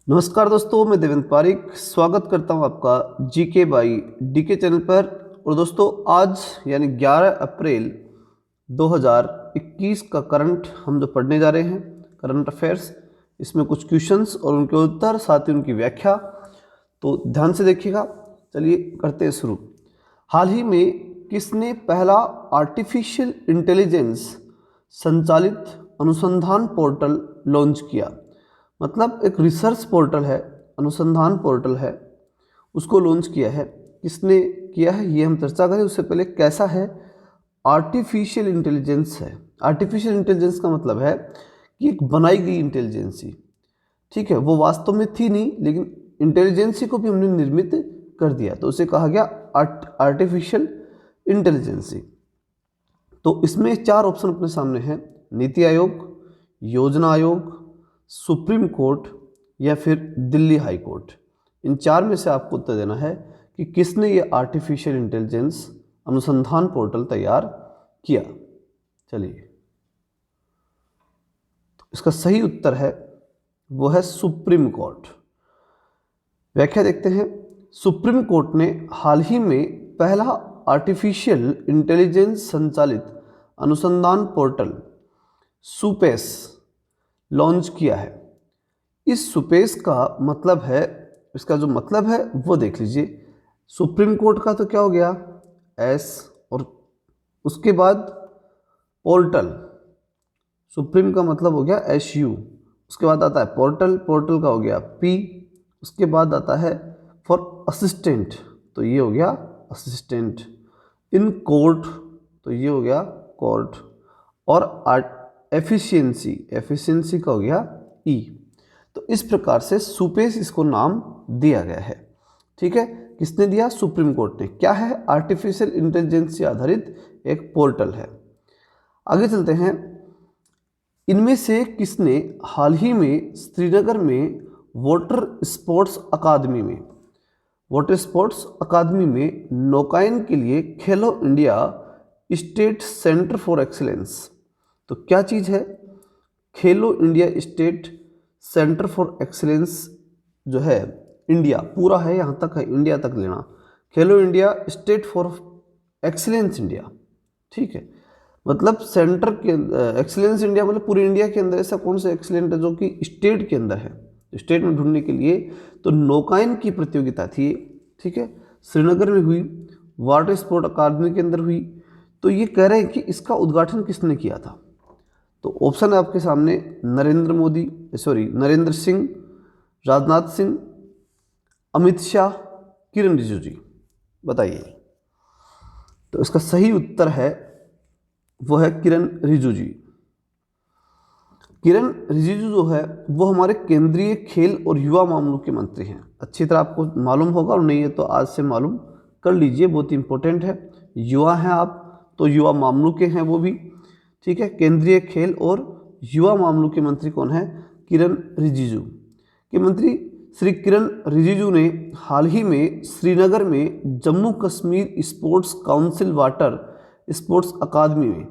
नमस्कार दोस्तों, मैं देवेंद्र पारिक स्वागत करता हूं आपका जीके बाई डीके चैनल पर। और दोस्तों, आज यानी 11 अप्रैल 2021 का करंट हम जो पढ़ने जा रहे हैं, करंट अफेयर्स, इसमें कुछ क्वेश्चंस और उनके उत्तर, साथ ही उनकी व्याख्या, तो ध्यान से देखिएगा। चलिए करते हैं शुरू। हाल ही में किसने पहला आर्टिफिशियल इंटेलिजेंस संचालित अनुसंधान पोर्टल लॉन्च किया? मतलब एक रिसर्च पोर्टल है, अनुसंधान पोर्टल है, उसको लॉन्च किया है। किसने किया है ये हम चर्चा करें। उससे पहले कैसा है आर्टिफिशियल इंटेलिजेंस है। आर्टिफिशियल इंटेलिजेंस का मतलब है कि एक बनाई गई इंटेलिजेंसी, ठीक है, वो वास्तव में थी नहीं, लेकिन इंटेलिजेंसी को भी हमने निर्मित कर दिया, तो उसे कहा गया आर्टिफिशियल इंटेलिजेंसी। तो इसमें 4 ऑप्शन अपने सामने हैं: नीति आयोग, योजना आयोग, सुप्रीम कोर्ट या फिर दिल्ली हाई कोर्ट। इन 4 में से आपको उत्तर देना है कि किसने ये आर्टिफिशियल इंटेलिजेंस अनुसंधान पोर्टल तैयार किया। चलिए, तो इसका सही उत्तर है वो है सुप्रीम कोर्ट। व्याख्या देखते हैं। सुप्रीम कोर्ट ने हाल ही में पहला आर्टिफिशियल इंटेलिजेंस संचालित अनुसंधान पोर्टल सुपेस लॉन्च किया है। इस सुपेस का मतलब है, इसका जो मतलब है वो देख लीजिए। सुप्रीम कोर्ट का तो क्या हो गया एस, और उसके बाद पोर्टल, सुप्रीम का मतलब हो गया एस यू, उसके बाद आता है पोर्टल, पोर्टल का हो गया पी, उसके बाद आता है फॉर असिस्टेंट, तो ये हो गया असिस्टेंट। इन कोर्ट, तो ये हो गया कोर्ट। और एफिशिएंसी, एफिशिएंसी का हो गया ई। तो इस प्रकार से सुपेस इसको नाम दिया गया है। ठीक है, किसने दिया? सुप्रीम कोर्ट ने। क्या है? आर्टिफिशियल इंटेलिजेंस से आधारित एक पोर्टल है। आगे चलते हैं। इनमें से किसने हाल ही में श्रीनगर में वाटर स्पोर्ट्स अकादमी में, वाटर स्पोर्ट्स अकादमी में नौकायन के लिए खेलो India state centre for excellence, तो क्या चीज़ है खेलो India state centre for excellence? जो है इंडिया पूरा है, यहाँ तक है, इंडिया तक लेना। खेलो India state for excellence India, ठीक है, मतलब सेंटर के एक्सीलेंस इंडिया, मतलब पूरे इंडिया के अंदर ऐसा कौन सा एक्सीलेंट है जो कि स्टेट के अंदर है, स्टेट में ढूंढने के लिए। तो नौकायन की प्रतियोगिता थी, ठीक है, श्रीनगर में हुई, वाटर स्पोर्ट अकादमी के अंदर हुई। तो ये कह रहे हैं कि इसका उद्घाटन किसने किया था? तो ऑप्शन है आपके सामने: नरेंद्र सिंह, राजनाथ सिंह, अमित शाह, किरण रिजिजू जी। बताइए। तो इसका सही उत्तर है वो है किरण रिजिजू जी। किरण रिजिजू जो है वो हमारे केंद्रीय खेल और युवा मामलों के मंत्री हैं। अच्छी तरह आपको मालूम होगा, और नहीं है तो आज से मालूम कर लीजिए, बहुत इंपॉर्टेंट है। युवा हैं आप तो युवा मामलों के हैं वो भी, ठीक है। केंद्रीय खेल और युवा मामलों के मंत्री कौन है? किरण रिजिजू के मंत्री श्री किरण रिजिजू ने हाल ही में श्रीनगर में Jammu Kashmir sports council water sports academy में,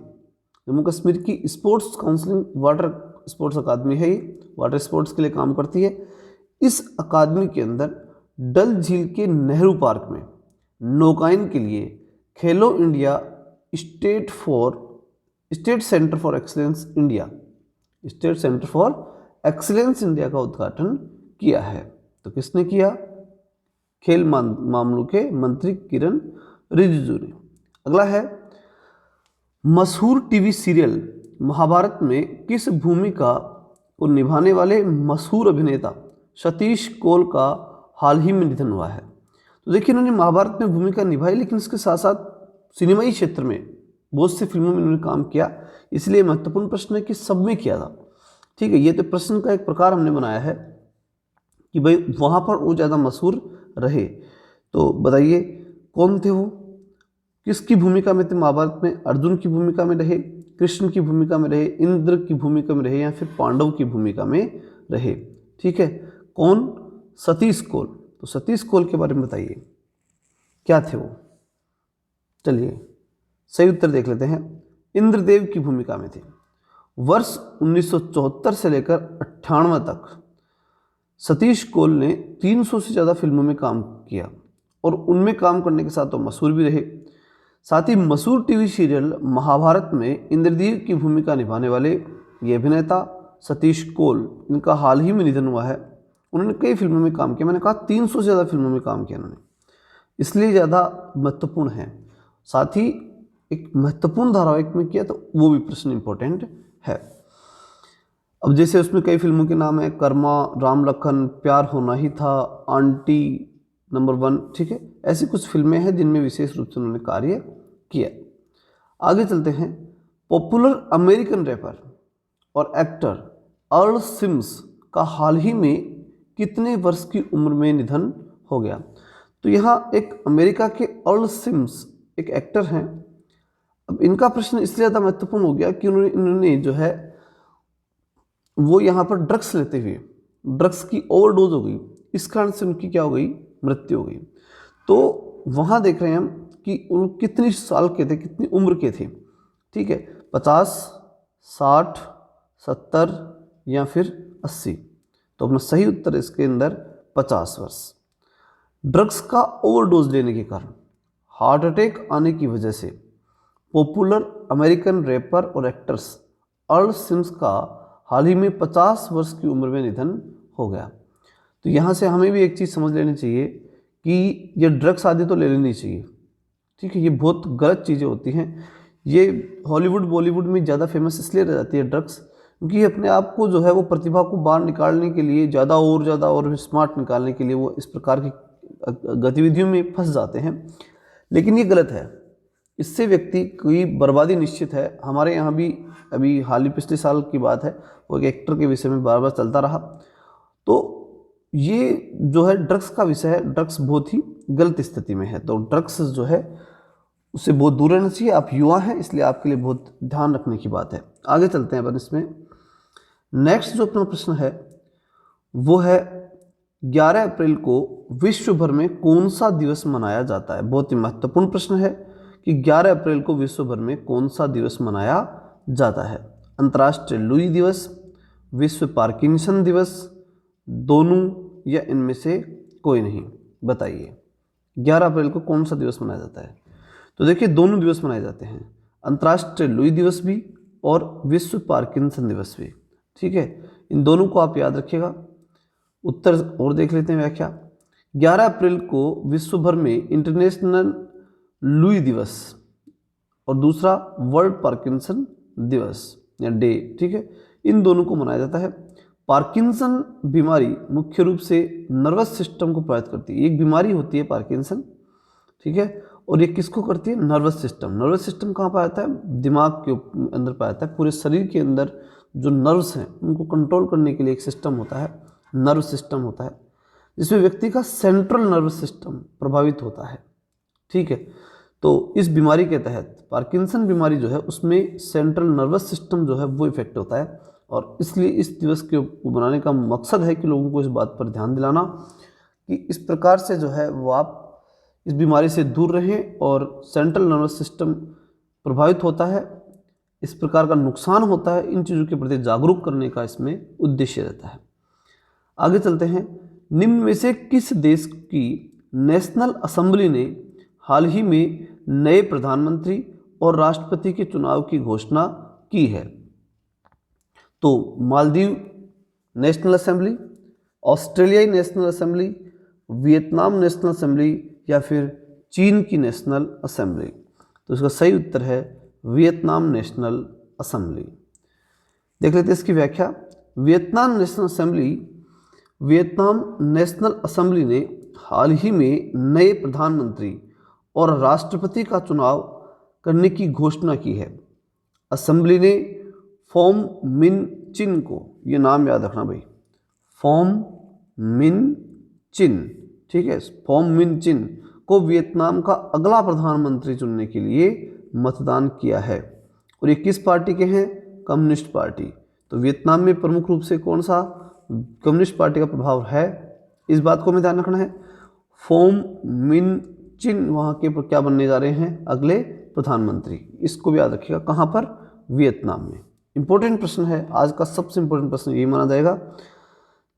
जम्मू कश्मीर की sports council water sports academy है, ये वाटर स्पोर्ट्स के लिए काम करती है। इस अकादमी के अंदर डल झील के नेहरू पार्क में नौकायन के लिए खेलो India state centre for excellence India, state centre for excellence India का उद्घाटन किया है। तो किसने किया? खेल मामलों के मंत्री किरण रिजिजू ने। अगला है, मशहूर टीवी सीरियल महाभारत में किस भूमिका को निभाने वाले मशहूर अभिनेता सतीश कौल का हाल ही में निधन हुआ है? तो देखिए, इन्होंने महाभारत में भूमिका निभाई, लेकिन इसके साथ साथ सिनेमाई क्षेत्र में बहुत सी फिल्मों में इन्होंने काम किया, इसलिए महत्वपूर्ण प्रश्न है कि सब में किया था। ठीक है, ये तो प्रश्न का एक प्रकार हमने बनाया है कि भाई वहाँ पर वो ज़्यादा मशहूर रहे। तो बताइए कौन थे वो, किसकी भूमिका में थे महाभारत में? अर्जुन की भूमिका में रहे, कृष्ण की भूमिका में रहे, इंद्र की भूमिका में रहे, या फिर पांडव की भूमिका में रहे? ठीक है, कौन? सतीश कौल। तो सतीश कौल के बारे में बताइए, क्या थे वो? चलिए सही उत्तर देख लेते हैं। इंद्रदेव की भूमिका में थे। वर्ष 1974 से लेकर 98 तक सतीश कौल ने 300 से ज़्यादा फिल्मों में काम किया और उनमें काम करने के साथ तो मशहूर भी रहे। साथ ही मशहूर टीवी सीरियल महाभारत में इंद्रदेव की भूमिका निभाने वाले ये अभिनेता सतीश कौल, इनका हाल ही में निधन हुआ है। उन्होंने कई फिल्मों में काम किया, मैंने कहा 300 से ज़्यादा फिल्मों में काम किया उन्होंने, इसलिए ज़्यादा महत्वपूर्ण है। साथ ही एक महत्वपूर्ण धारावाहिक में किया तो वो भी प्रश्न इंपॉर्टेंट है। अब जैसे उसमें कई फिल्मों के नाम है, कर्मा, राम लखन, प्यार होना ही था, आंटी नंबर 1, ठीक है। ऐसी कुछ फिल्में हैं जिनमें विशेष रूप से उन्होंने कार्य किया। आगे चलते हैं। पॉपुलर अमेरिकन रैपर और एक्टर अर्ल सिम्स का हाल ही में कितने वर्ष की उम्र में निधन हो गया? तो यहाँ एक अमेरिका के अर्ल सिम्स एक एक्टर हैं। अब इनका प्रश्न इसलिए ज़्यादा महत्वपूर्ण हो गया कि इन्होंने जो है वो यहाँ पर ड्रग्स लेते हुए ड्रग्स की ओवरडोज हो गई, इस कारण से उनकी क्या हो गई, मृत्यु हो गई। तो वहाँ देख रहे हैं हम कि वो कितनी साल के थे, कितनी उम्र के थे, ठीक है, 50, 60, 70 या फिर 80। तो अपना सही उत्तर इसके अंदर 50 वर्ष। ड्रग्स का ओवरडोज लेने के कारण हार्ट अटैक आने की वजह से पॉपुलर अमेरिकन रैपर और एक्टर्स अर्ल सिम्स का हाल ही में 50 वर्ष की उम्र में निधन हो गया। तो यहाँ से हमें भी एक चीज़ समझ लेनी चाहिए कि ये ड्रग्स आदि तो ले लेनी चाहिए, ठीक है, ये बहुत गलत चीज़ें होती हैं। ये हॉलीवुड बॉलीवुड में ज़्यादा फेमस इसलिए रह जाती है ड्रग्स, क्योंकि अपने आप को जो है वो प्रतिभा को बाहर निकालने के लिए ज़्यादा और स्मार्ट निकालने के लिए वो इस प्रकार की गतिविधियों में फंस जाते हैं। लेकिन ये गलत है, इससे व्यक्ति की बर्बादी निश्चित है। हमारे यहाँ भी अभी हाल ही पिछले साल की बात है, वो एक एक्टर के विषय में बार बार चलता रहा। तो ये जो है ड्रग्स का विषय है, ड्रग्स बहुत ही गलत स्थिति में है, तो ड्रग्स जो है उससे बहुत दूर रहना चाहिए। आप युवा हैं इसलिए आपके लिए बहुत ध्यान रखने की बात है। आगे चलते हैं अपन इसमें। नेक्स्ट जो अपना प्रश्न है वो है 11 अप्रैल को विश्व भर में कौन सा दिवस मनाया जाता है? बहुत ही महत्वपूर्ण प्रश्न है कि 11 अप्रैल को विश्व भर में कौन सा दिवस मनाया जाता है? अंतर्राष्ट्रीय लुई दिवस, विश्व पार्किंसन दिवस, दोनों या इनमें से कोई नहीं? बताइए 11 अप्रैल को कौन सा दिवस मनाया जाता है? तो देखिए दोनों दिवस मनाए जाते हैं, अंतर्राष्ट्रीय लुई दिवस भी और विश्व पार्किंसन दिवस भी, ठीक है। इन दोनों को आप याद रखिएगा। उत्तर और देख लेते हैं व्याख्या। 11 अप्रैल को विश्व भर में इंटरनेशनल लुई दिवस और दूसरा वर्ल्ड पार्किंसन दिवस या डे, ठीक है, इन दोनों को मनाया जाता है। पार्किंसन बीमारी मुख्य रूप से नर्वस सिस्टम को प्रभावित करती है। एक बीमारी होती है पार्किंसन, ठीक है, और ये किसको करती है? Nervous system. नर्वस सिस्टम कहाँ पाया जाता है? दिमाग के अंदर पाया जाता है। पूरे शरीर के अंदर जो नर्व्स हैं उनको कंट्रोल करने के लिए एक सिस्टम होता है, नर्व सिस्टम होता है, जिसमें व्यक्ति का सेंट्रल नर्वस सिस्टम प्रभावित होता है, ठीक है। तो इस बीमारी के तहत पार्किंसन बीमारी जो है उसमें सेंट्रल नर्वस सिस्टम जो है वो इफेक्ट होता है, और इसलिए इस दिवस के बनाने का मकसद है कि लोगों को इस बात पर ध्यान दिलाना कि इस प्रकार से जो है वो आप इस बीमारी से दूर रहें, और सेंट्रल नर्वस सिस्टम प्रभावित होता है, इस प्रकार का नुकसान होता है, इन चीज़ों के प्रति जागरूक करने का इसमें उद्देश्य रहता है। आगे चलते हैं। निम्न में से किस देश की नेशनल असेंबली ने हाल ही में नए प्रधानमंत्री और राष्ट्रपति के चुनाव की घोषणा की है? तो मालदीव नेशनल असेंबली, ऑस्ट्रेलियाई national assembly, Vietnam national assembly या फिर चीन की नेशनल असेंबली? तो इसका सही उत्तर है वियतनाम नेशनल असेंबली। देख लेते हैं इसकी व्याख्या। वियतनाम नेशनल असेंबली ने हाल ही में नए प्रधानमंत्री और राष्ट्रपति का चुनाव करने की घोषणा की है। असेंबली ने फोम मिन चिन को, ये नाम याद रखना भाई, फोम मिन चिन, ठीक है, फोम मिन चिन को वियतनाम का अगला प्रधानमंत्री चुनने के लिए मतदान किया है। और ये किस पार्टी के हैं? Communist party. तो वियतनाम में प्रमुख रूप से कौन सा कम्युनिस्ट पार्टी का प्रभाव है, इस बात को हमें ध्यान रखना है। फोम मिन चिन वहाँ के क्या बनने जा रहे हैं? अगले प्रधानमंत्री। इसको भी याद रखिएगा। कहाँ पर? वियतनाम में। इंपॉर्टेंट प्रश्न है, आज का सबसे इंपॉर्टेंट प्रश्न यही माना जाएगा।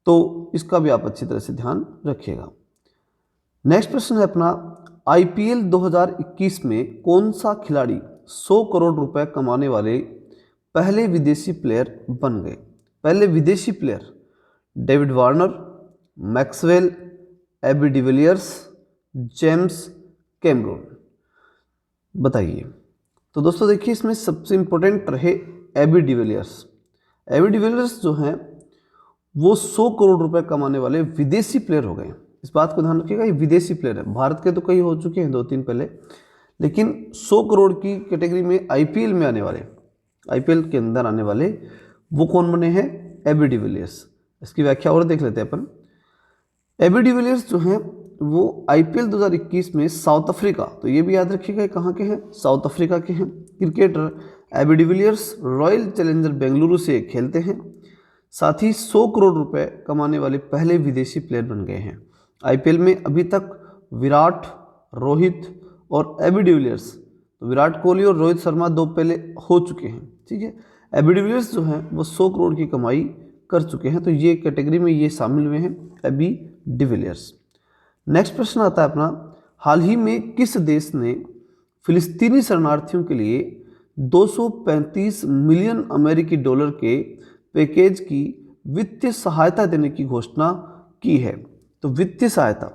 तो इसका भी आप अच्छी तरह से ध्यान रखिएगा। नेक्स्ट प्रश्न है अपना, आईपीएल 2021 में कौन सा खिलाड़ी 100 करोड़ रुपए कमाने वाले पहले विदेशी प्लेयर बन गए? पहले विदेशी player, David Warner, Maxwell, AB de Villiers, James Cameron, बताइए। तो दोस्तों देखिए, इसमें सबसे इंपॉर्टेंट रहे एबी डिविलियर्स। एबी डिविलियर्स जो हैं वो 100 करोड़ रुपए कमाने वाले विदेशी प्लेयर हो गए। इस बात को ध्यान रखिएगा, ये विदेशी प्लेयर है। भारत के तो कई हो चुके हैं, 2-3 पहले, लेकिन 100 करोड़ की कैटेगरी में आईपीएल में आने वाले, आईपीएल के अंदर आने वाले वो कौन बने हैं? AB de Villiers. इसकी व्याख्या और देख लेते हैं अपन। एबी डिविलियर्स जो हैं वो आईपीएल 2021 में साउथ अफ्रीका, तो ये भी याद रखिएगा कहाँ के हैं? साउथ अफ्रीका के हैं। Cricketer AB de Villiers Royal Challenger Bengaluru से खेलते हैं। साथ ही 100 करोड़ रुपए कमाने वाले पहले विदेशी प्लेयर बन गए हैं। आईपीएल में अभी तक विराट, रोहित और एबी डिविलियर्स, तो विराट कोहली और रोहित शर्मा 2 पहले हो चुके हैं, ठीक है। एबी डिविलियर्स जो हैं वो 100 करोड़ की कमाई कर चुके हैं, तो ये कैटेगरी में ये शामिल हुए हैं, एबी डिविलियर्स। नेक्स्ट प्रश्न आता है अपना, हाल ही में किस देश ने फिलिस्तीनी शरणार्थियों के लिए 235 मिलियन अमेरिकी डॉलर के पैकेज की वित्तीय सहायता देने की घोषणा की है? तो वित्तीय सहायता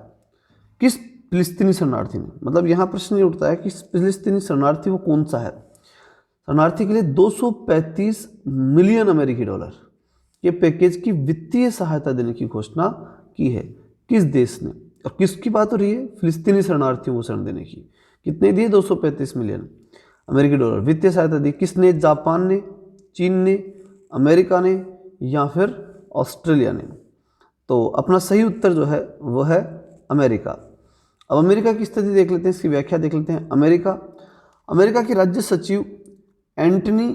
किस फिलिस्तीनी शरणार्थी ने, मतलब यहाँ प्रश्न ये उठता है कि फिलिस्तीनी शरणार्थी वो कौन सा है? शरणार्थी के लिए 235 मिलियन अमेरिकी डॉलर के पैकेज की वित्तीय सहायता देने की घोषणा की है। किस देश ने? और किसकी बात हो रही है? फिलिस्तीनी शरणार्थियों को शरण देने की। कितने दिए? 235 मिलियन अमेरिकी डॉलर वित्तीय सहायता दी। किसने? जापान ने, चीन ने, अमेरिका ने या फिर ऑस्ट्रेलिया ने? तो अपना सही उत्तर जो है वो है अमेरिका। अब अमेरिका की स्थिति देख लेते हैं, इसकी व्याख्या देख लेते हैं। अमेरिका के राज्य सचिव एंटनी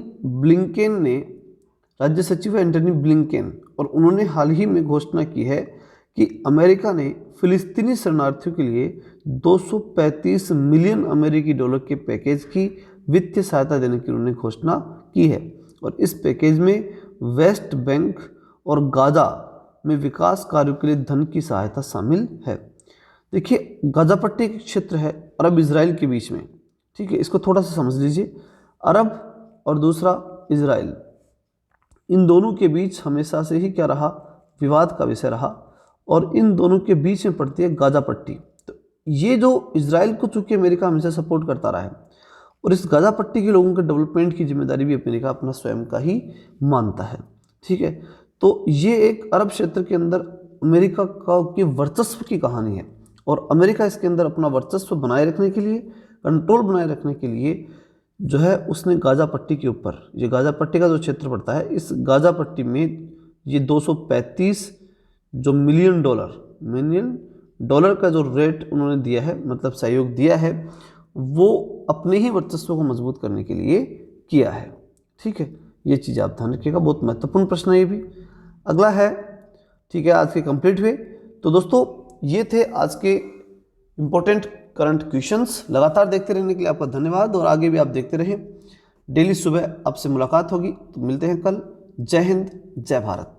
ब्लिंकेन और उन्होंने हाल ही में घोषणा की है कि अमेरिका ने फिलिस्तीनी शरणार्थियों के लिए 235 मिलियन अमेरिकी डॉलर के पैकेज की वित्तीय सहायता देने की उन्होंने घोषणा की है। और इस पैकेज में वेस्ट बैंक और गाजा में विकास कार्यों के लिए धन की सहायता शामिल है। देखिए, गाजा पट्टी एक क्षेत्र है अरब इजराइल के बीच में, ठीक है। इसको थोड़ा सा समझ लीजिए। अरब और दूसरा इजराइल, इन दोनों के बीच हमेशा से ही क्या रहा? विवाद का विषय रहा। और इन दोनों के बीच में पड़ती है गाजा पट्टी। तो ये जो इजराइल को चूंकि अमेरिका हमेशा सपोर्ट करता रहा है, और इस गाजा पट्टी के लोगों के डेवलपमेंट की जिम्मेदारी भी अमेरिका अपना स्वयं का ही मानता है, ठीक है। तो ये एक अरब क्षेत्र के अंदर अमेरिका के वर्चस्व की कहानी है। और अमेरिका इसके अंदर अपना वर्चस्व बनाए रखने के लिए, कंट्रोल बनाए रखने के लिए जो है उसने गाजा पट्टी के ऊपर, ये गाजा पट्टी का जो क्षेत्र पड़ता है, इस गाजा पट्टी में ये 235 जो मिलियन डॉलर का जो रेट उन्होंने दिया है, मतलब सहयोग दिया है, वो अपने ही वर्चस्व को मजबूत करने के लिए किया है, ठीक है। ये चीज़ आप ध्यान रखिएगा, बहुत महत्वपूर्ण प्रश्न है ये भी। अगला है, ठीक है, आज के कंप्लीट हुए। तो दोस्तों ये थे आज के इम्पोर्टेंट करंट क्वेश्चंस। लगातार देखते रहने के लिए आपका धन्यवाद, और आगे भी आप देखते रहें। डेली सुबह आपसे मुलाकात होगी, तो मिलते हैं कल। जय हिंद, जय भारत।